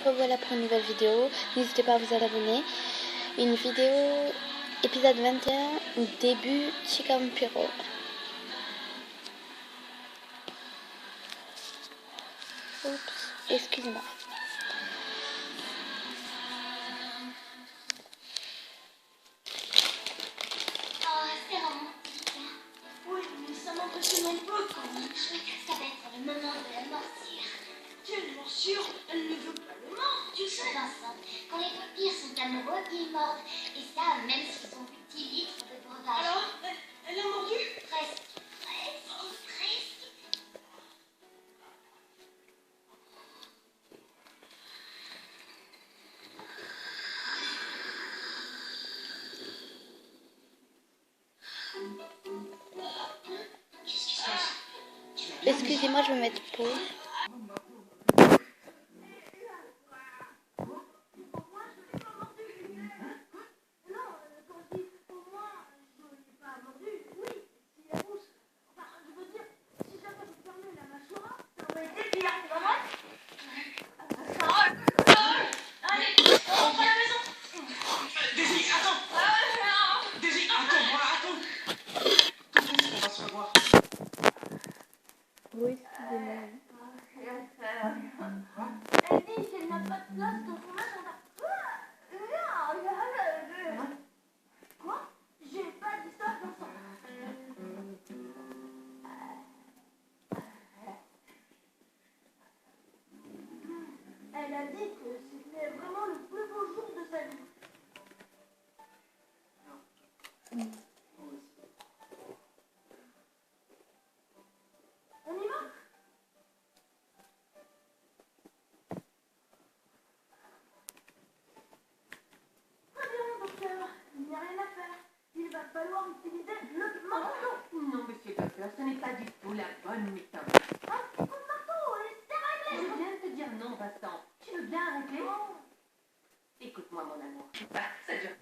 revoilà pour une nouvelle vidéo. N'hésitez pas à vous abonner. Une vidéo épisode 21, début Chikampiro. Oups, excusez-moi. Oh, c'est romantique. Oui, mais ça m'impressionne un peu quand même. Je crois que ça va être le moment de la morsure. Quelle morsure? Elle ne veut pas le mordre, Tu sais, Vincent, quand les vampires sont amoureux, ils mordent. Et ça, même s'ils ont 10 litres de breuvage. Alors, elle a mordu? Presque. Presque. Qu'est-ce qui se passe? Tu vas bien? Excusez-moi, je vais mettre pause. Daisy, attends! Daisy, attends-moi, attends! Quand est-ce qu'on va se revoir? Oui, excusez-moi. Elle dit qu'elle n'a pas de place dans son agenda. Quoi? J'ai pas dit ça, Vincent. Elle a dit que c'était vraiment le plus beau jour de sa vie. On y va? Très bien, docteur. Il n'y a rien à faire. Il va falloir utiliser le marteau. Non, monsieur le docteur, ce n'est pas du tout la bonne méthode. Un petit coup de marteau et c'est Je réglé. viens de te dire non, Vincent. Tu veux bien arrêter? Écoute-moi, mon amour. Ça dure.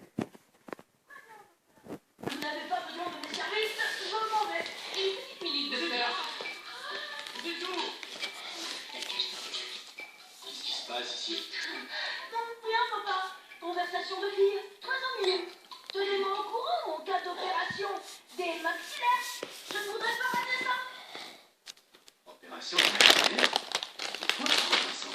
Vous n'avez pas besoin de mes services, je m'en vais. Une petite minute, docteur. Du tout. Qu'est-ce qui se passe ici? Non, rien, papa. Conversation de fille, très ennuyeux. Tenez-moi au courant en cas d'opération des maxillaires. Je ne voudrais pas rater ça. Opération maxillaire? Quoi, opération?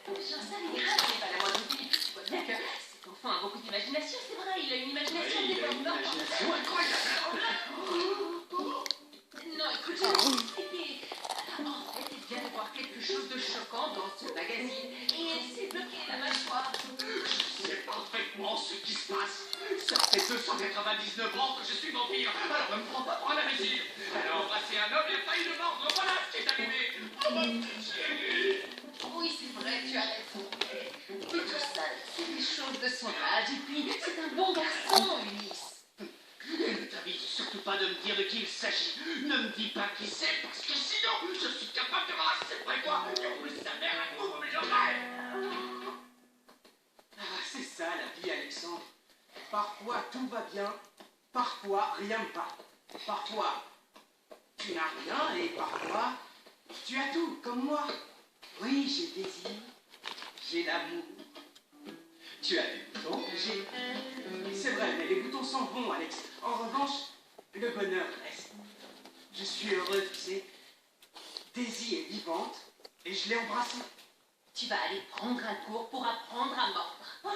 J'en sais rien, ce n'est pas la moindre idée. Tu vois bien que cet enfant a beaucoup d'imagination, c'est vrai, il a une imagination Oui, il a une débordante. imagination incroyable. Non, écoute, en fait, il vient de voir quelque chose de choquant dans ce magazine et elle s'est bloquée la mâchoire. Je sais parfaitement ce qui se passe. Ça fait 299 ans que je suis vampire. Alors ne me prends pas pour un imbécile. Elle a embrassé un homme et a failli le mordre. Voilà ce qui est arrivé. Oh ma petite chérie. Oui, c'est vrai, tu as raison. Mais tout ça, c'est des choses de son âge et puis c'est un bon garçon, Ulysse. Et ne t'avise surtout pas de me dire de qui il s'agit. Ne me dis pas qui c'est parce que sinon je suis capable de raser après quoi. Je roule sa mère à vous comme j'aurais. Ah, c'est ça la vie, Alexandre. Parfois tout va bien, parfois rien ne va. Parfois tu n'as rien et parfois tu as tout, comme moi. Oui, j'ai des îles, j'ai l'amour. Tu as des boutons, j'ai... C'est vrai, mais les boutons sont bons, Alex. En revanche, le bonheur reste. Je suis heureux, tu sais. Daisy est vivante et je l'ai embrassée. Tu vas aller prendre un cours pour apprendre à mordre. Je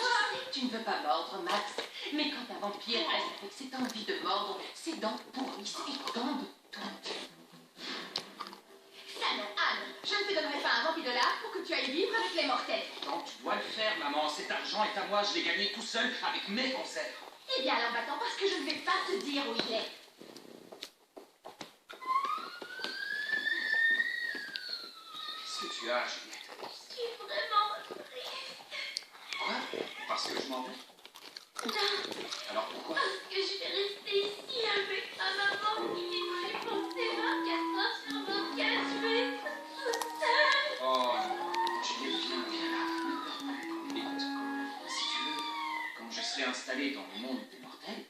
sais que tu ne veux pas mordre, Max, mais quand un vampire reste avec cette envie de mordre, ses dents pourrissent et tombent toutes. Ça non, Anne, je ne te donnerai pas un $20 pour que tu ailles vivre avec les mortels. Non, tu dois le faire, maman. Cet argent est à moi. Je l'ai gagné tout seul avec mes concerts. Eh bien alors va-t'en parce que je ne vais pas te dire où il est. Qu'est-ce que tu as, Juliette? Je suis vraiment triste. Quoi? Parce que je m'en vais? Alors pourquoi? Parce que je vais rester ici avec ma maman qui m'est pensée 24 heures sur 24. Je vais être toute seule. Oh, Juliette, viens là. Écoute, si tu veux, quand je serai installé dans le monde des mortels,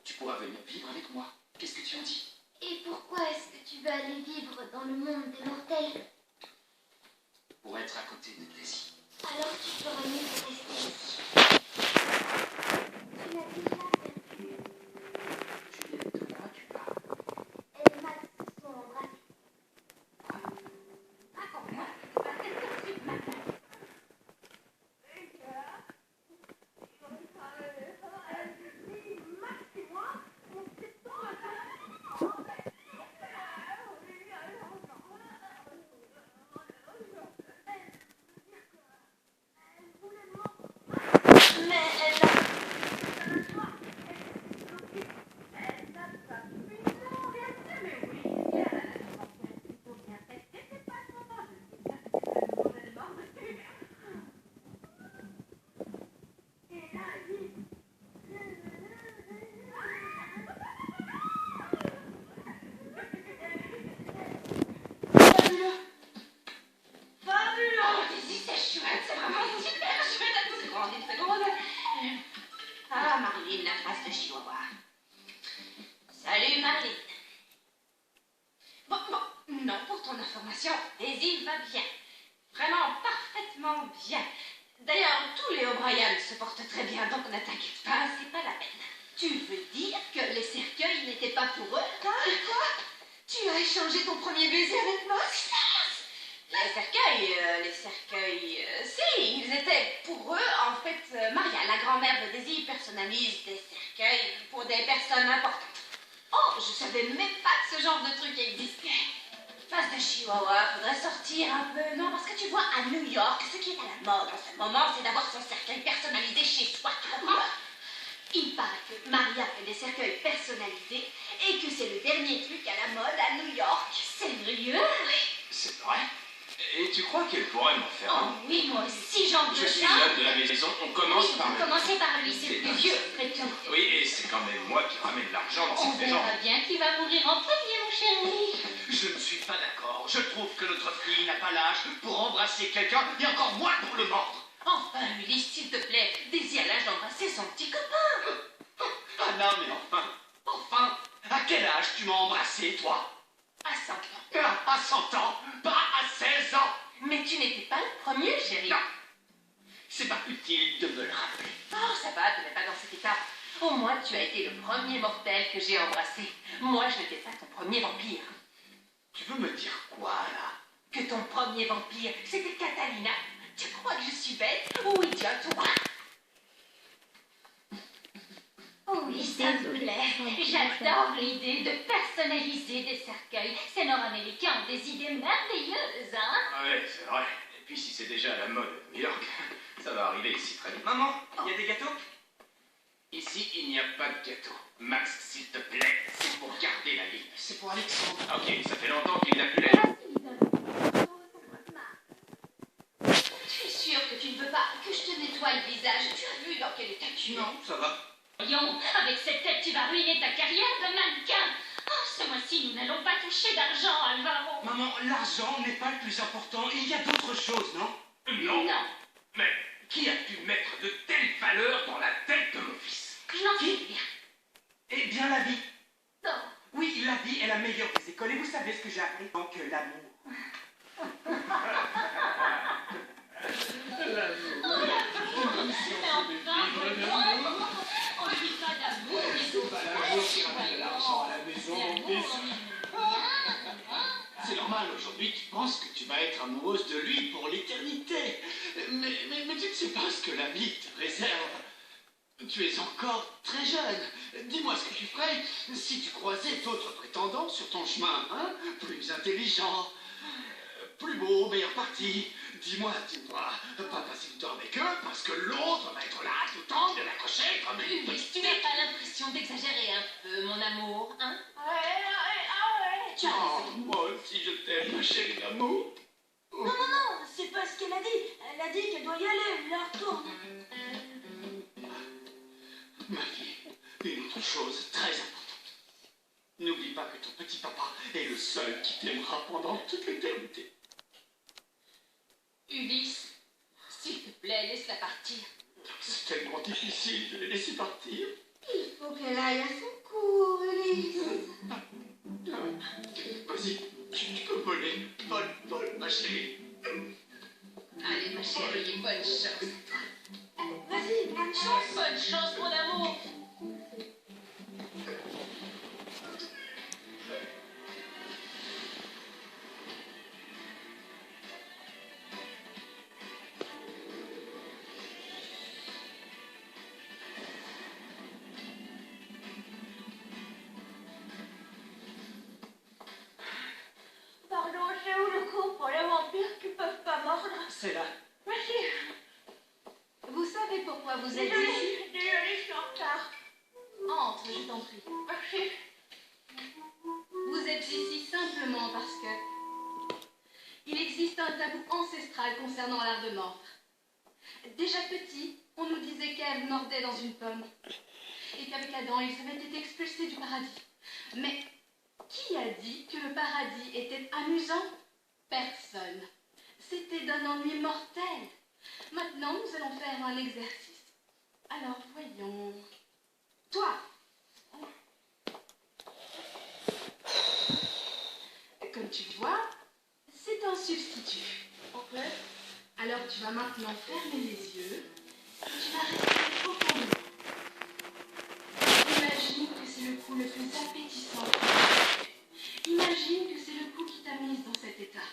tu pourras venir vivre avec moi. Qu'est-ce que tu en dis? Et pourquoi est-ce que tu veux aller vivre dans dans le monde des mortels. Pour être à côté de Daisy. Alors tu feras mieux de rester ici. Tu l'as déjà perdu. Juliette, de quoi tu parles? Elle et Max se sont embrassés. Raconte-moi, c'est pas très perçu de ma part. Mais elle a... Oh, Daisy, c'est chouette, c'est vraiment super chouette. Attends, c'est grande une seconde. Ah, Marilyn, la trace de Chihuahua. Salut, Marilyn. Bon, non, pour ton information, Daisy va bien. Vraiment parfaitement bien. D'ailleurs, tous les O'Brien se portent très bien, donc ne t'inquiète pas, c'est pas la peine. Tu veux dire que les cercueils n'étaient pas pour eux? Quoi? Tu as échangé ton premier baiser avec Max? Les cercueils, si, ils étaient pour eux. En fait, Maria, la grand-mère de Daisy, personnalise des cercueils pour des personnes importantes. Oh, je savais même pas que ce genre de truc existait. Face de Chihuahua, faudrait sortir un peu. Non, parce que tu vois, à New York, ce qui est à la mode en ce moment, c'est d'avoir son cercueil personnalisé chez soi, tu comprends? Il paraît que Maria fait des cercueils personnalisés et que c'est le dernier truc à la mode à New York. Sérieux? Oui. C'est vrai? Et tu crois qu'elle pourrait m'en faire Oh un? oui, moi aussi j'en veux Je suis ça. l'homme de la maison, on commence Oui, par vous le... commencez par lui, c'est le plus vieux, prétend. Oui, et c'est quand même moi qui ramène l'argent dans On cette maison. verra bien qui va mourir en premier, mon chéri. Je ne suis pas d'accord. Je trouve que notre fille n'a pas l'âge pour embrasser quelqu'un, et encore moins pour le mordre. Enfin, Ulysse, s'il te plaît, Daisy a l'âge d'embrasser son petit copain. Ah non, mais enfin, à quel âge tu m'as embrassé, toi? À 100 ans. À 100 ans, pas à 16 ans. Mais tu n'étais pas le premier, chéri. Non, c'est pas utile de me le rappeler. Oh, ça va, tu n'es pas dans cet état. Au moins, tu as été le premier mortel que j'ai embrassé. Moi, je n'étais pas ton premier vampire. Tu veux me dire quoi, là? Que ton premier vampire, c'était Catalina. Tu crois que je suis bête ou idiote ou quoi? Oui, ça me plaît. J'adore l'idée de personnaliser des cercueils. Ces Nord-Américains ont des idées merveilleuses, hein? Ouais, c'est vrai. Et puis si c'est déjà à la mode à New York, ça va arriver ici très vite. Maman, il y a des gâteaux? Ici, il n'y a pas de gâteau. Max, s'il te plaît, c'est pour garder la ligne. C'est pour Alexandre. Ok, ça fait longtemps qu'il n'a plus la ligne. Tu es sûr que tu ne veux pas que je te nettoie le visage? Tu as vu dans quel état tu es? Non, ça va. Voyons, avec cette tête, tu vas ruiner ta carrière de mannequin. Oh, ce mois-ci, nous n'allons pas toucher d'argent, Alvaro. Maman, l'argent n'est pas le plus important. Il y a d'autres choses, non? Non. Non, Mais qui a pu mettre de telles valeurs dans la tête de mon fils? je n'en sais rien. Eh bien, la vie. Non. Oui, la vie est la meilleure des écoles. Et vous savez ce que j'ai appris? Donc, l'amour. Mais enfin, on ne dit pas d'amour, C'est normal, aujourd'hui tu penses que tu vas être amoureuse de lui pour l'éternité. Mais tu ne sais pas ce que la vie te réserve. Tu es encore très jeune. Dis-moi ce que tu ferais si tu croisais d'autres prétendants sur ton chemin, hein? Plus intelligents, plus beaux, meilleurs partis. Dis-moi, pas passer du temps avec eux parce que l'autre va être là tout le temps de l'accrocher comme une Ulysse, tu petite. n'as pas l'impression d'exagérer un peu, mon amour, hein? Tu as Oh, raison. moi aussi je t'aime, ma chérie d'amour. Non, c'est pas ce qu'elle a dit. Elle a dit qu'elle doit y aller. L'heure tourne. Ma fille, une autre chose très importante. N'oublie pas que ton petit papa est le seul qui t'aimera pendant toute l'éternité. Ulysse, s'il te plaît, laisse-la partir. C'est tellement difficile de les laisser partir. Il faut qu'elle aille à son cours, Ulysse. Vas-y, tu peux voler. Vole, ma chérie. Allez, ma chérie, bonne chance. Vas-y, bonne chance. Bonne chance, mon amour. Pardon, c'est où le coup pour les vampires qui peuvent pas mordre? C'est là. Merci. Vous savez pourquoi vous êtes ici? Désolée, je suis en retard. Entre, je t'en prie. Merci. Vous êtes ici simplement parce que il existe un tabou ancestral concernant l'art de mordre. Déjà petit, on nous disait qu'Ève mordait dans une pomme et qu'avec Adam, ils avaient été expulsés du paradis. Mais qui a dit que le paradis était amusant? Personne. C'était d'un ennui mortel. Maintenant, nous allons faire un exercice. Alors, voyons. Toi! Comme tu le vois, c'est un substitut. Ok. Alors, tu vas maintenant fermer les yeux et tu vas respirer profondément. Imagine que c'est le coup le plus appétissant que tu as fait. Imagine que c'est le coup qui t'a mise dans cet état.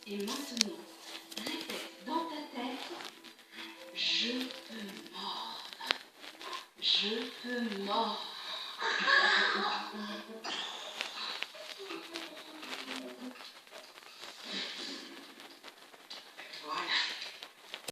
Et maintenant, répète dans ta tête: je peux mordre. Je peux mordre.